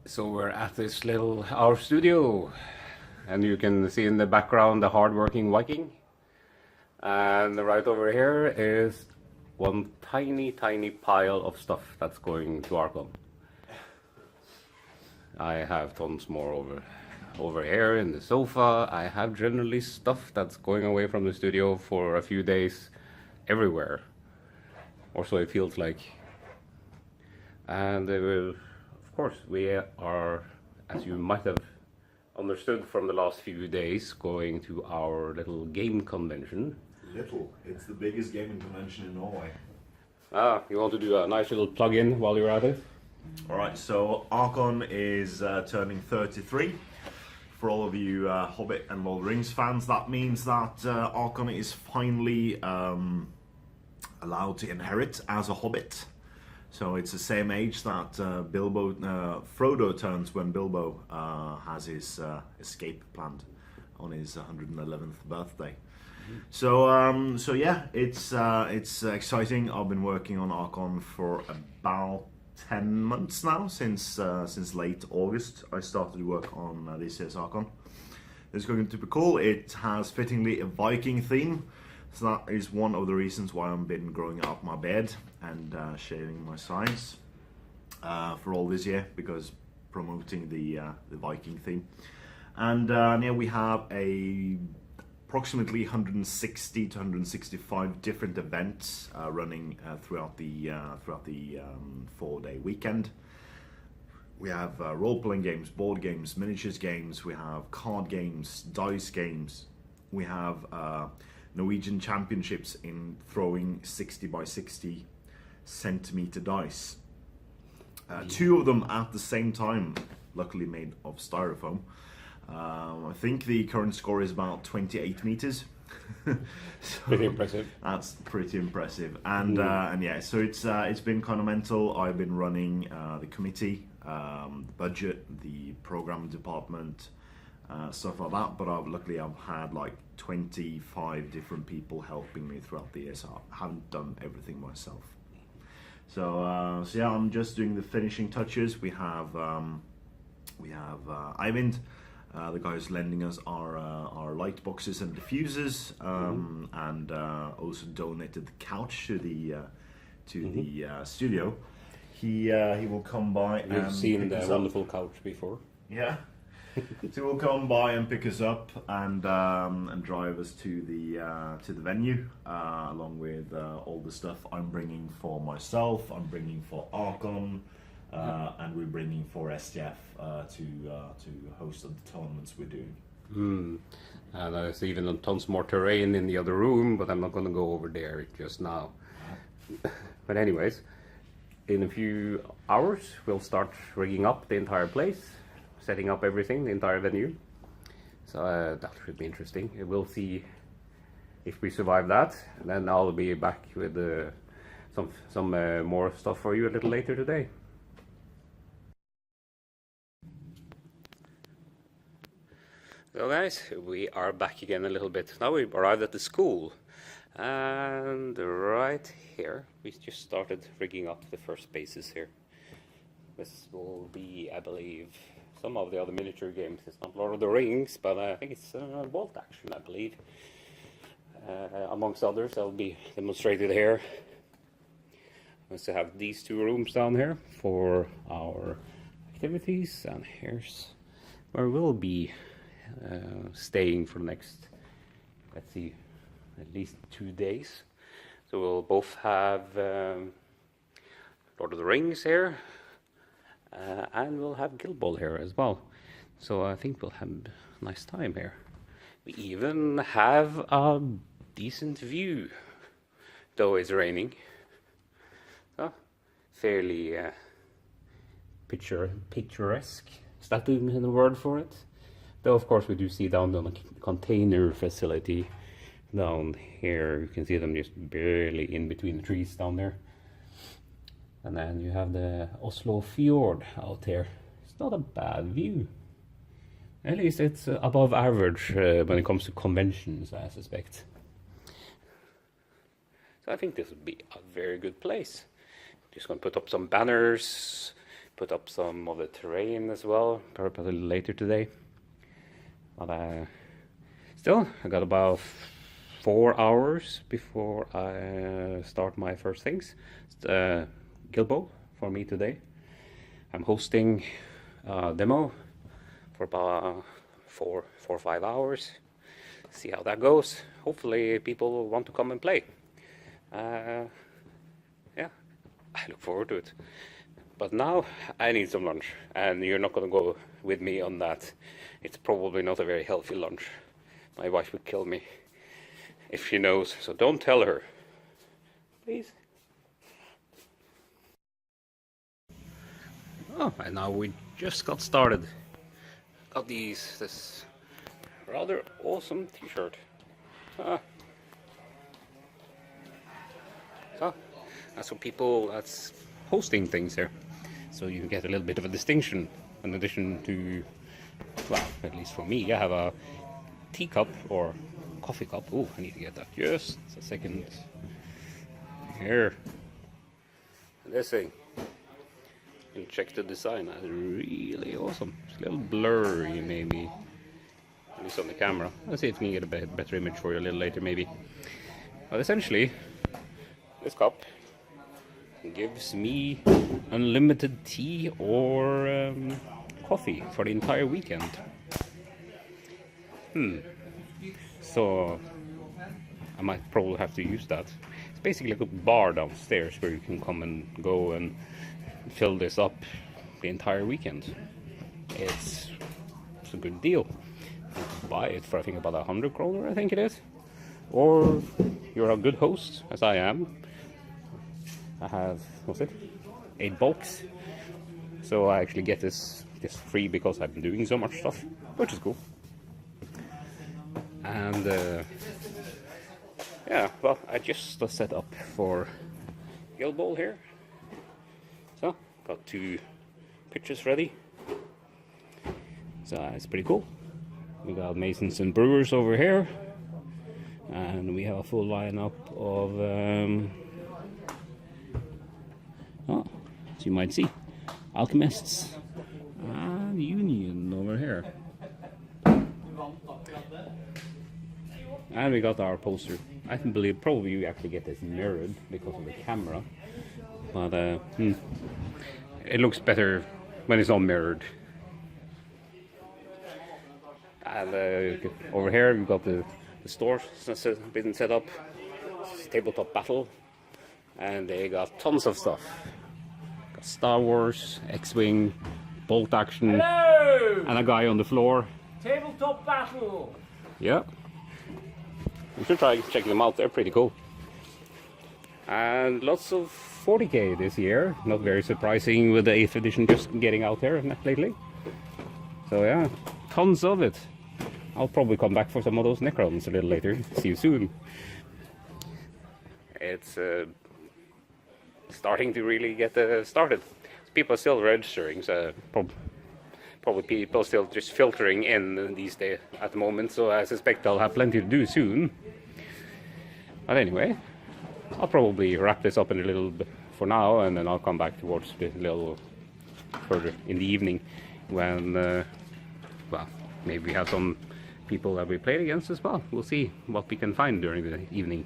So we're at this little our studio, and you can see in the background the hard-working Viking. And right over here is one tiny pile of stuff that's going to Arcon. I have tons more over here in the sofa. I have generally stuff that's going away from the studio for a few days everywhere, or so it feels like. And of course, we are, as you might have understood from the last few days, going to our little game convention. Little. It's the biggest gaming convention in Norway. Ah, you want to do a nice little plug-in while you're at it? Alright, so Arcon is turning 33. For all of you Hobbit and Lord of the Rings fans, that means that Arcon is finally allowed to inherit as a Hobbit. So it's the same age that Frodo turns when Bilbo has his escape planned on his 111th birthday. So yeah, it's exciting. I've been working on Arcon for about 10 months now, since late August. I started to work on this year's Arcon. It's going to be cool. It has fittingly a Viking theme. So that is one of the reasons why I've been growing out my beard and shaving my sides for all this year, because promoting the Viking theme. And yeah, we have approximately 160 to 165 different events running throughout the 4-day weekend. We have role-playing games, board games, miniatures games. We have card games, dice games. We have Norwegian championships in throwing 60 by 60 centimeter dice. Two of them at the same time, luckily made of styrofoam. I think the current score is about 28 meters. So pretty impressive. That's pretty impressive, and yeah, so it's been kind of mental. I've been running the committee, the budget, the program department, stuff like that. But luckily I've had like 25 different people helping me throughout the year, so I haven't done everything myself. So yeah, I'm just doing the finishing touches. We have Eivind, the guy who's lending us our light boxes and diffusers, and also donated the couch to the studio. He will come by. You've seen the wonderful couch before. Yeah. So we'll come by and pick us up and drive us to the venue, along with all the stuff I'm bringing for myself. I'm bringing for Arcon, and we're bringing for STF to host the tournaments we're doing. And there's even tons more terrain in the other room, but I'm not going to go over there just now. But anyways, in a few hours we'll start rigging up the entire place, setting up everything, the entire venue. So that should be interesting. We'll see if we survive that, and then I'll be back with some more stuff for you a little later today. So guys, we are back again a little bit. Now we've arrived at the school, and right here we just started rigging up the first bases here. This will be, I believe, some of the other miniature games. It's not Lord of the Rings, but I think it's Vault Action, I believe. Amongst others, that'll be demonstrated here. We also have these two rooms down here for our activities, and here's where we'll be staying for the next, let's see, at least 2 days. So we'll both have Lord of the Rings here, and we'll have Guild Ball here as well. So I think we'll have a nice time here. We even have a decent view, though it's raining. So fairly picturesque. Is that even a word for it? Though of course we do see down the container facility down here. You can see them just barely in between the trees down there. And then you have the Oslo Fjord out here. It's not a bad view. At least it's above average when it comes to conventions, I suspect. So I think this would be a very good place. Just going to put up some banners, put up some of the terrain as well, perhaps a little later today. But still, I got about 4 hours before I start my first things. It's Guild Ball for me today. I'm hosting a demo for about 4 or 5 hours. See how that goes. Hopefully people will want to come and play. Yeah, I look forward to it. But now I need some lunch, and you're not going to go with me on that. It's probably not a very healthy lunch. My wife would kill me if she knows, so don't tell her. Please. Oh, and now we just got started. Got this rather awesome t-shirt. So that's for people that's hosting things here. So you get a little bit of a distinction in addition to, well, at least for me, I have a teacup or coffee cup. Oh, I need to get that. Just a second. Here. This thing. And check the design. That's really awesome. It's a little blurry, maybe. At least on the camera. Let's see if we can get a better image for you a little later, maybe. But essentially, this cup gives me unlimited tea or coffee for the entire weekend. So I might probably have to use that. It's basically like a bar downstairs where you can come and go and fill this up the entire weekend. It's a good deal. You can buy it for I think about 100 kroner, I think it is. Or you're a good host, as I am. I have, what's it? 8 bulks. So I actually get this free because I've been doing so much stuff, which is cool. And yeah, well, I just set up for Guild Ball here. So, got 2 pitches ready. So it's pretty cool. We got Masons and Brewers over here. And we have a full lineup of as you might see, Alchemists and Union over here. And we got our poster. I can believe probably you actually get this mirrored because of the camera. But it looks better when it's all mirrored. And over here we've got the store that's been set up. It's tabletop battle. And they got tons of stuff. Got Star Wars, X-Wing, bolt action. Hello! And a guy on the floor. Tabletop battle! Yeah. You should try checking them out, they're pretty cool. And lots of 40k this year. Not very surprising with the 8th edition just getting out there lately. So yeah, tons of it. I'll probably come back for some of those Necrons a little later. See you soon. It's starting to really get started. People are still registering, so probably people still just filtering in these days at the moment, so I suspect I'll have plenty to do soon. But anyway, I'll probably wrap this up in a little bit for now, and then I'll come back towards the little further in the evening when, well, maybe we have some people that we played against as well. We'll see what we can find during the evening.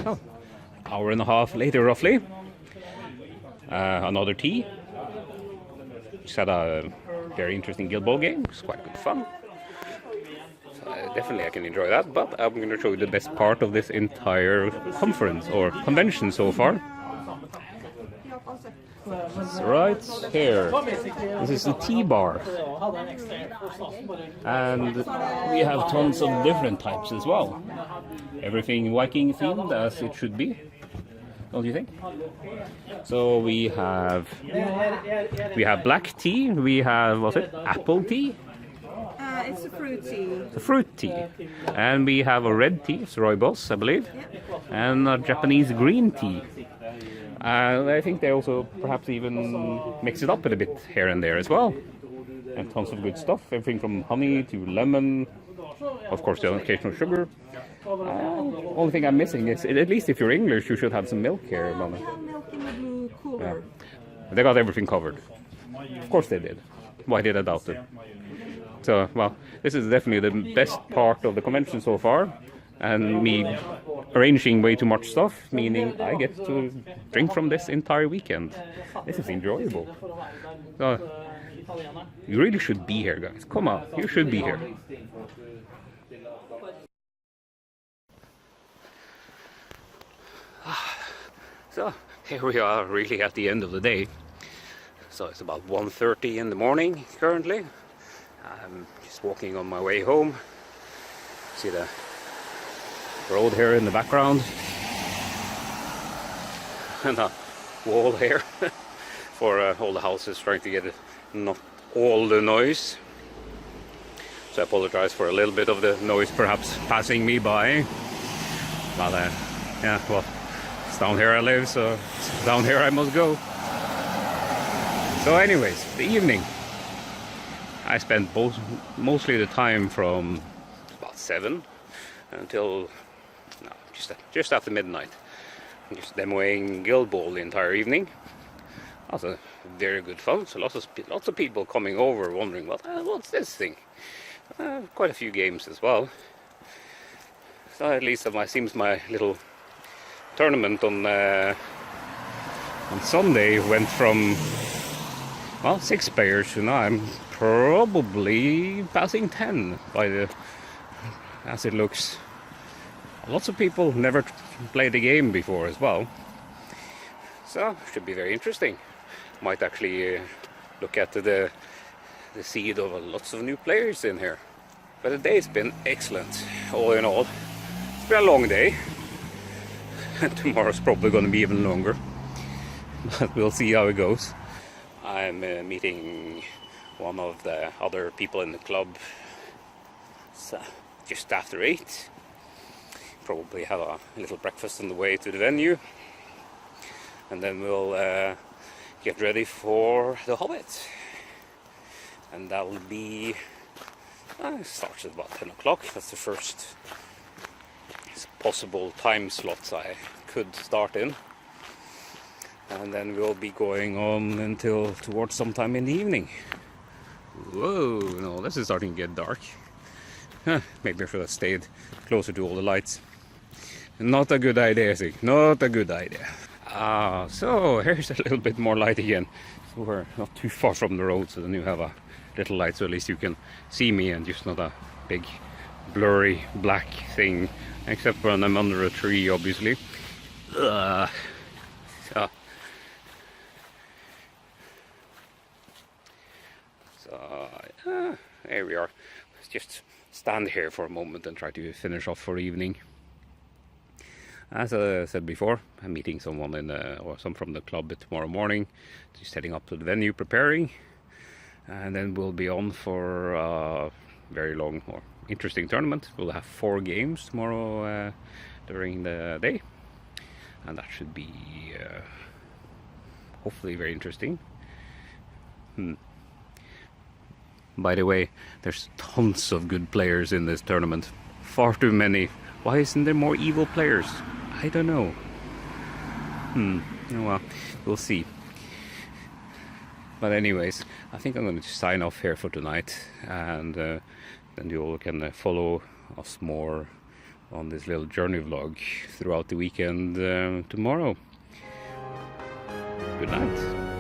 Oh, hour and a half later, roughly. Another tea. Just had a very interesting Guild Ball game. It's quite good fun. So, definitely I can enjoy that, but I'm going to show you the best part of this entire conference or convention so far. It's right here. This is the tea bar. And we have tons of different types as well. Everything Viking themed as it should be. Don't you think? So we have black tea, we have, what's it, apple tea? It's a fruit tea. The fruit tea. And we have a red tea, it's rooibos, I believe. And a Japanese green tea. And I think they also perhaps even mix it up a bit here and there as well. And tons of good stuff, everything from honey to lemon, of course the occasional sugar. Only thing I'm missing is, at least if you're English, you should have some milk here, Mama. We have milk in the blue cooler. They got everything covered. Of course they did. Why did I doubt it? So, well, this is definitely the best part of the convention so far. And me arranging way too much stuff, meaning I get to drink from this entire weekend. This is enjoyable. So, you really should be here, guys. Come on, you should be here. So, here we are really at the end of the day. So it's about 1:30 in the morning currently. I'm just walking on my way home. See the road here in the background. And a wall here for all the houses, trying to get not all the noise. So I apologize for a little bit of the noise perhaps passing me by. But yeah, well, it's down here I live, so down here I must go. So anyways, the evening. I spent mostly the time from about 7 until just after midnight. Just demoing Guild Ball the entire evening. That was a very good fun. So lots of people coming over wondering, well, what's this thing? Quite a few games as well. So at least seems my little tournament on Sunday went from, well, 6 players to now I'm probably passing 10 as it looks. Lots of people never played the game before as well, so should be very interesting. Might actually look at the seed of lots of new players in here. But the day's been excellent, all in all. It's been a long day, and tomorrow's probably going to be even longer, but we'll see how it goes. I'm meeting one of the other people in the club just after 8. Probably have a little breakfast on the way to the venue, and then we'll get ready for the Hobbit, and that'll be starts at about 10 o'clock. That's the first possible time slots I could start in, and then we'll be going on until towards sometime in the evening. Whoa, no, this is starting to get dark. Maybe I should have stayed closer to all the lights. Not a good idea, Stig. Not a good idea. So here's a little bit more light again. So we're not too far from the road, so then you have a little light, so at least you can see me and just not a big blurry black thing, except when I'm under a tree, obviously. So here we are. Let's just stand here for a moment and try to finish off for the evening. As I said before, I'm meeting someone or some from the club tomorrow morning, just heading up to the venue, preparing, and then we'll be on for a very long or interesting tournament. We'll have 4 games tomorrow during the day, and that should be hopefully very interesting. By the way, there's tons of good players in this tournament. Far too many. Why isn't there more evil players? I don't know. Well, we'll see. But anyways, I think I'm going to sign off here for tonight, and then you all can follow us more on this little journey vlog throughout the weekend tomorrow. Good night.